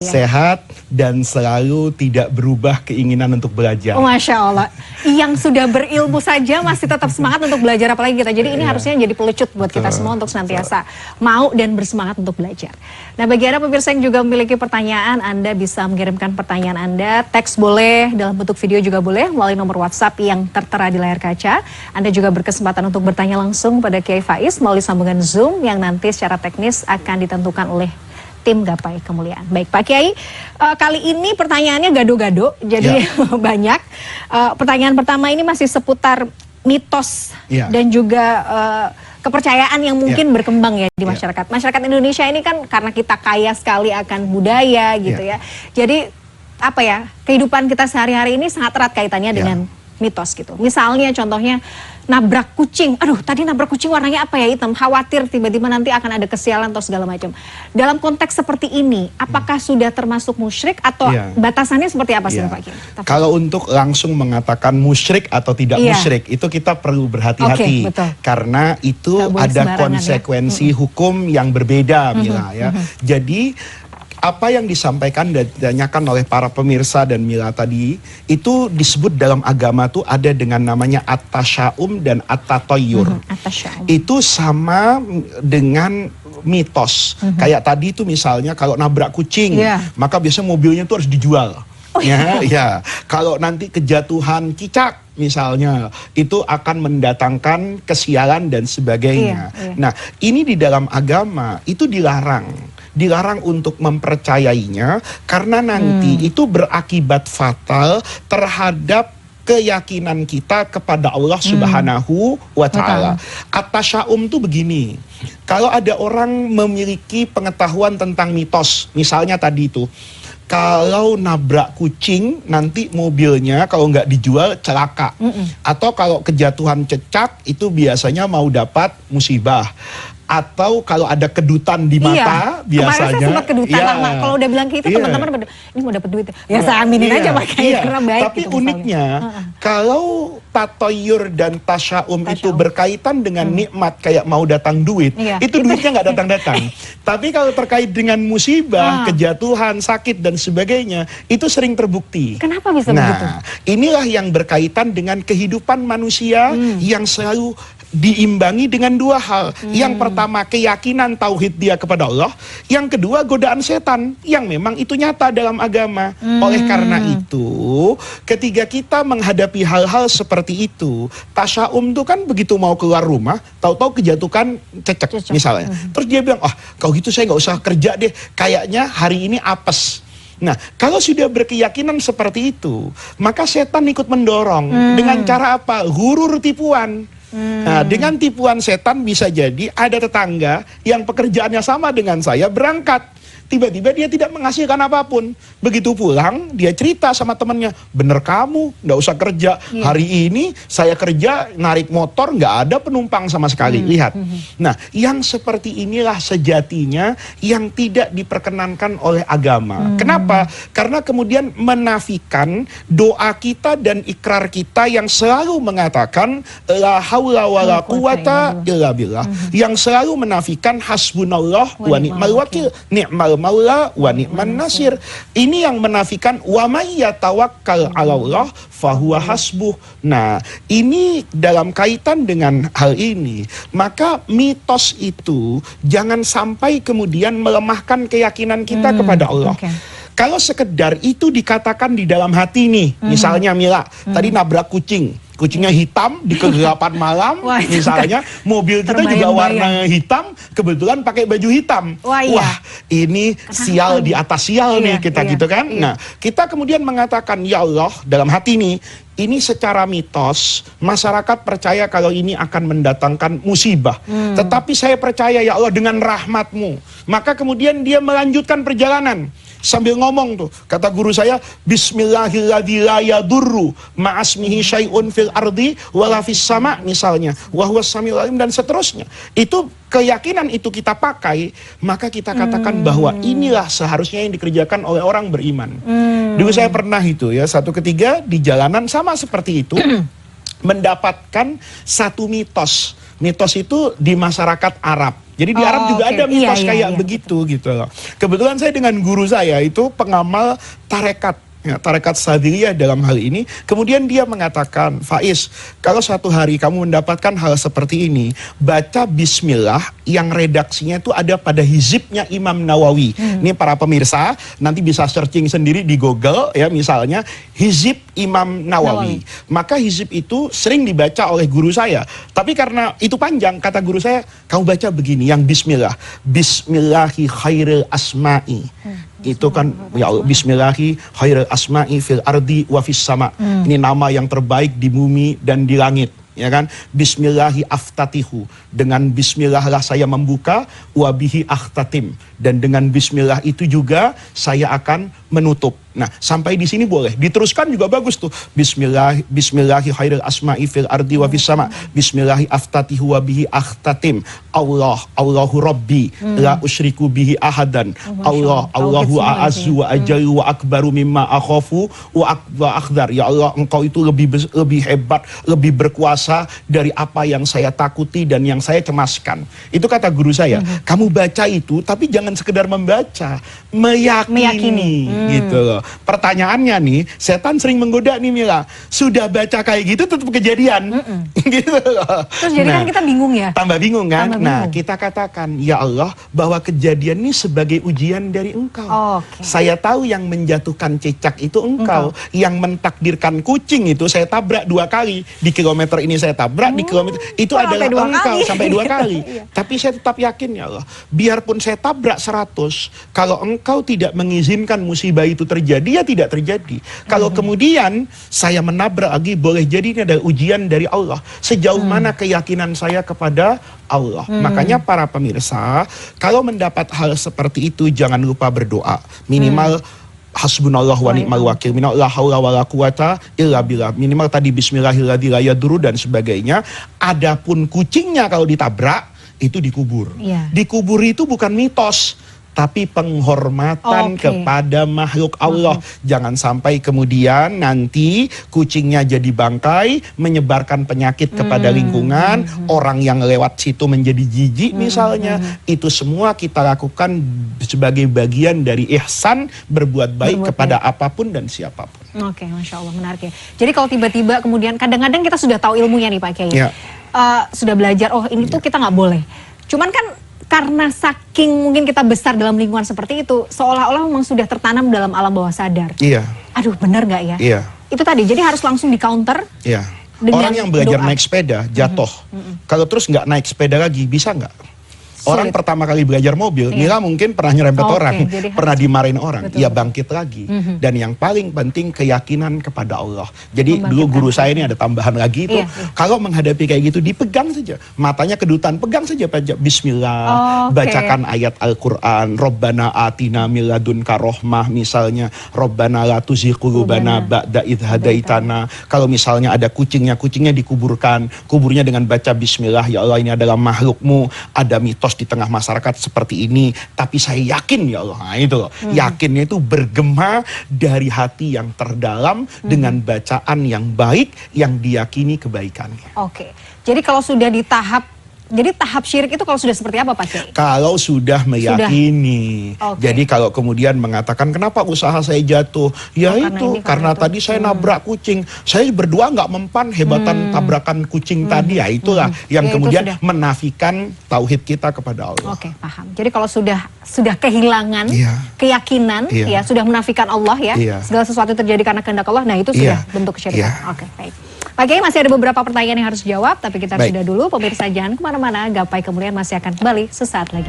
Sehat dan selalu tidak berubah keinginan untuk belajar. Oh, Masya Allah. Yang sudah berilmu saja masih tetap semangat untuk belajar, apalagi kita. Jadi ini harusnya jadi pelecut buat kita semua untuk senantiasa mau dan bersemangat untuk belajar. Nah, bagi Anda pemirsa yang juga memiliki pertanyaan, Anda bisa mengirimkan pertanyaan Anda. Teks boleh, dalam bentuk video juga boleh, melalui nomor WhatsApp yang tertera di layar kaca. Anda juga berkesempatan untuk bertanya langsung pada Kiai Faiz melalui sambungan Zoom yang nanti secara teknis akan ditentukan oleh tim Gapai Kemuliaan. Baik Pak Kiai, kali ini pertanyaannya gado-gado, jadi banyak. Pertanyaan pertama ini masih seputar mitos dan juga kepercayaan yang mungkin berkembang ya di masyarakat. Masyarakat Indonesia ini kan karena kita kaya sekali akan budaya gitu ya. Jadi apa ya, kehidupan kita sehari-hari ini sangat erat kaitannya dengan mitos gitu. Misalnya contohnya nabrak kucing. Aduh, tadi nabrak kucing warnanya apa ya, hitam. Khawatir tiba-tiba nanti akan ada kesialan atau segala macam. Dalam konteks seperti ini, apakah sudah termasuk musyrik atau batasannya seperti apa sih Pak Kiai? Kalau untuk langsung mengatakan musyrik atau tidak musyrik, itu kita perlu berhati-hati. Karena itu ada konsekuensi hukum yang berbeda, Mila ya. Jadi apa yang disampaikan dan ditanyakan oleh para pemirsa dan Mila tadi, itu disebut dalam agama tuh ada dengan namanya at-tasya'um dan at-tatayyur. Itu sama dengan mitos. Kayak tadi itu misalnya kalau nabrak kucing, maka biasanya mobilnya tuh harus dijual. Kalau nanti kejatuhan cicak misalnya, itu akan mendatangkan kesialan dan sebagainya. Nah, ini di dalam agama itu dilarang untuk mempercayainya, karena nanti itu berakibat fatal terhadap keyakinan kita kepada Allah Subhanahu wa Ta'ala. At-tasya'um tuh begini, kalau ada orang memiliki pengetahuan tentang mitos, misalnya tadi itu, kalau nabrak kucing nanti mobilnya kalau nggak dijual celaka, atau kalau kejatuhan cecak itu biasanya mau dapat musibah, atau kalau ada kedutan di mata biasanya. Kemarin saya sempat kedutan lama. Kalau udah bilang gitu teman-teman ini mau dapat duit. Ya saya aminin aja makanya karena baik. Tapi gitu, uniknya kalau tatayyur dan tasya'um itu berkaitan dengan nikmat kayak mau datang duit, itu duitnya nggak datang-datang. Tapi kalau terkait dengan musibah, kejatuhan, sakit dan sebagainya, itu sering terbukti. Kenapa bisa begitu? Inilah yang berkaitan dengan kehidupan manusia yang selalu diimbangi dengan dua hal. Yang pertama keyakinan tauhid dia kepada Allah, yang kedua godaan setan yang memang itu nyata dalam agama. Oleh karena itu, ketika kita menghadapi hal-hal seperti itu, tasya'um itu kan begitu mau keluar rumah, tahu-tahu kejatuhan cecek misalnya. Terus dia bilang, kalau gitu saya nggak usah kerja deh, kayaknya hari ini apes. Nah, kalau sudah berkeyakinan seperti itu, maka setan ikut mendorong. Dengan cara apa? Gurur, tipuan. Nah, dengan tipuan setan bisa jadi ada tetangga yang pekerjaannya sama dengan saya berangkat, tiba-tiba dia tidak menghasilkan apapun. Begitu pulang, dia cerita sama temannya, bener kamu, nggak usah kerja. Hari ini saya kerja, narik motor, nggak ada penumpang sama sekali. Lihat. Nah, yang seperti inilah sejatinya yang tidak diperkenankan oleh agama. Kenapa? Karena kemudian menafikan doa kita dan ikrar kita yang selalu mengatakan la haula wala quwata illa billah. Yang selalu menafikan hasbunallah wa ni'mal wakil, ni'mal maula wa ni'man nasir. Ini yang menafikan wa may yatawakkal 'alallah fahuwa hasbuh. Nah, ini dalam kaitan dengan hal ini, maka mitos itu jangan sampai kemudian melemahkan keyakinan kita kepada Allah. Kalau sekedar itu dikatakan di dalam hati nih, misalnya Mila, tadi nabrak kucing, kucingnya hitam di kegelapan malam, misalnya mobil kita juga warna hitam, kebetulan pakai baju hitam. Wah, ini sial di atas sial nih kita gitu kan. Nah, kita kemudian mengatakan, ya Allah, dalam hati nih, ini secara mitos, masyarakat percaya kalau ini akan mendatangkan musibah. Tetapi saya percaya ya Allah dengan rahmat-Mu. Maka kemudian dia melanjutkan perjalanan. Sambil ngomong tuh, kata guru saya, Bismillahirrahmanirrahim la yadurru ma'asmihi syai'un fil ardi wala fis sama misalnya, wa huwas samiul alim dan seterusnya. Itu keyakinan itu kita pakai, maka kita katakan bahwa inilah seharusnya yang dikerjakan oleh orang beriman. Dulu saya pernah itu ya, satu ketiga di jalanan sama seperti itu, mendapatkan satu mitos. Mitos itu di masyarakat Arab. Jadi di Arab juga oke. ada mitos Iya, kayak iya. begitu gitu loh. Kebetulan saya dengan guru saya itu pengamal tarekat. Ya, tarekat Sadiliyah dalam hal ini. Kemudian dia mengatakan, Faiz, kalau suatu hari kamu mendapatkan hal seperti ini, baca bismillah yang redaksinya itu ada pada hizibnya Imam Nawawi. Ini para pemirsa nanti bisa searching sendiri di Google ya, misalnya hizib Imam Nawawi. Maka hizib itu sering dibaca oleh guru saya. Tapi karena itu panjang, kata guru saya, kamu baca begini, yang bismillah. Bismillahi khairil asma'i. Itu kan ya Allah, bismillahi khairil asma'i fil ardi wa fis sama. Ini nama yang terbaik di bumi dan di langit, ya kan? Bismillahi aftatihu, dengan bismillah lah saya membuka, wa bihi akhtatim, dan dengan bismillah itu juga saya akan menutup. Nah, sampai di sini boleh. Diteruskan juga bagus tuh. Bismillahi khairil asma'i fil ardi wa fis sama. Bismillahi aftatihu wa bihi akhtatim. Allahu Rabbi la usyriku bihi ahadan. Allahu a'azzu wa ajalu wa akbaru mimma akhafu wa akhdar. Ya Allah, engkau itu lebih hebat, lebih berkuasa dari apa yang saya takuti dan yang saya cemaskan. Itu kata guru saya. Kamu baca itu, tapi jangan sekedar membaca, meyakini. Gitu loh. Pertanyaannya nih, setan sering menggoda nih Mila. Sudah baca kayak gitu tetap kejadian. Gitu loh. Terus jadi kan kita bingung ya. Tambah bingung kan? Tambah Nah, bingung. kita katakan, ya Allah, bahwa kejadian ini sebagai ujian dari Engkau. Oke. Saya tahu yang menjatuhkan cicak itu Engkau. Yang mentakdirkan kucing itu saya tabrak 2 kali. Di kilometer ini saya tabrak, di kilometer itu sampai adalah 2 Engkau kali. sampai 2 kali. Iya. Tapi saya tetap yakin ya Allah, biarpun saya tabrak 100, kalau Engkau tidak mengizinkan musibah itu terjadi, ya tidak terjadi. Kalau kemudian saya menabrak lagi, boleh jadi ini adalah ujian dari Allah. Sejauh mana keyakinan saya kepada Allah. Makanya para pemirsa, kalau mendapat hal seperti itu jangan lupa berdoa. Minimal hasbunallah wa ni'mal wakil, la haula wala quwata illa billah. Minimal tadi bismillahirrahmanirrahim la yadurru dan sebagainya. Adapun kucingnya kalau ditabrak itu dikubur. Iya. Dikubur itu bukan mitos, tapi penghormatan kepada makhluk Allah. Jangan sampai kemudian nanti kucingnya jadi bangkai, menyebarkan penyakit kepada lingkungan, orang yang lewat situ menjadi jijik misalnya. Itu semua kita lakukan sebagai bagian dari ihsan, berbuat baik kepada apapun dan siapapun. Oke, Masya Allah, menarik ya. Jadi kalau tiba-tiba kemudian kadang-kadang kita sudah tahu ilmunya nih Pak Kiai. Ya. Sudah belajar, oh ini tuh kita nggak boleh. Cuman kan karena saking mungkin kita besar dalam lingkungan seperti itu, seolah-olah memang sudah tertanam dalam alam bawah sadar. Iya. Aduh, benar nggak ya? Iya. Itu tadi, jadi harus langsung di counter. Iya. Dengan Orang yang belajar doa. naik sepeda jatuh, kalau terus nggak naik sepeda lagi, bisa nggak? Orang Sulit. pertama kali belajar mobil, Mila mungkin pernah nyerempet Oke, orang, jadi pernah dimarahin orang, Betul, ya betul. bangkit lagi. Dan yang paling penting keyakinan kepada Allah. Jadi dulu Membangkitkan guru saya ini ada tambahan lagi itu, Iya, iya. kalau menghadapi kayak gitu dipegang saja, matanya kedutan, pegang saja Bismillah, Oke. bacakan ayat Al-Quran, Rabbana atina min ladunka rohmah misalnya, Rabbana la tuzigh qulubana ba'da idh hadaitana. Kalau misalnya ada kucingnya dikuburkan, kuburnya dengan baca Bismillah, ya Allah ini adalah makhlukmu, ada mitos di tengah masyarakat seperti ini, tapi saya yakin ya Allah. Nah itu loh, yakinnya itu bergema dari hati yang terdalam dengan bacaan yang baik yang diyakini kebaikannya. Oke, jadi kalau sudah di tahap, jadi tahap syirik itu kalau sudah seperti apa Pak Kiai? Kalau sudah meyakini. Oke. Jadi kalau kemudian mengatakan kenapa usaha saya jatuh? Ya karena itu, ini, karena karena itu. tadi saya nabrak kucing. Saya berdua nggak mempan hebatan tabrakan kucing tadi. Ya itulah yang Ya, itu kemudian sudah. menafikan tauhid kita kepada Allah. Oke, paham. Jadi kalau sudah kehilangan Iya. keyakinan, Iya. ya sudah menafikan Allah ya, Iya. segala sesuatu terjadi karena kehendak Allah, nah itu sudah Iya. bentuk kesyirikan. Iya. Oke, baik. Pak Kiai masih ada beberapa pertanyaan yang harus dijawab, tapi kita Baik. sudah dulu. Pemirsa jangan kemana-mana, Gapai Kemuliaan masih akan kembali sesaat lagi.